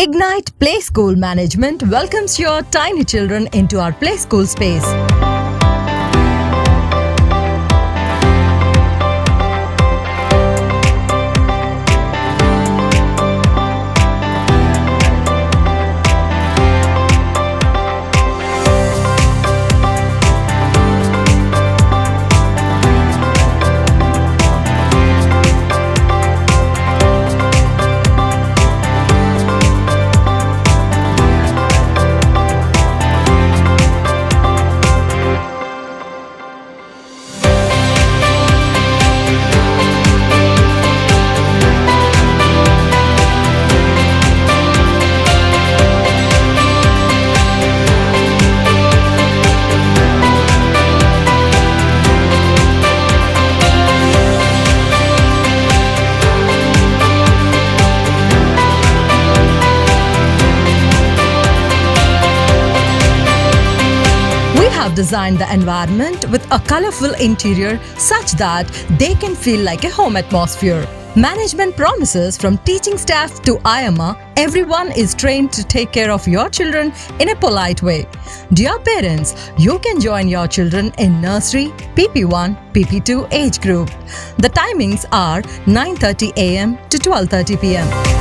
Ignite Play School Management welcomes your tiny children into our play school space. We have designed the environment with a colorful interior such that they can feel like a home atmosphere. Management promises from teaching staff to Ayamma, everyone is trained to take care of your children in a polite way. Dear parents, you can join your children in nursery, PP1, PP2 age group. The timings are 9:30 a.m. to 12:30 p.m.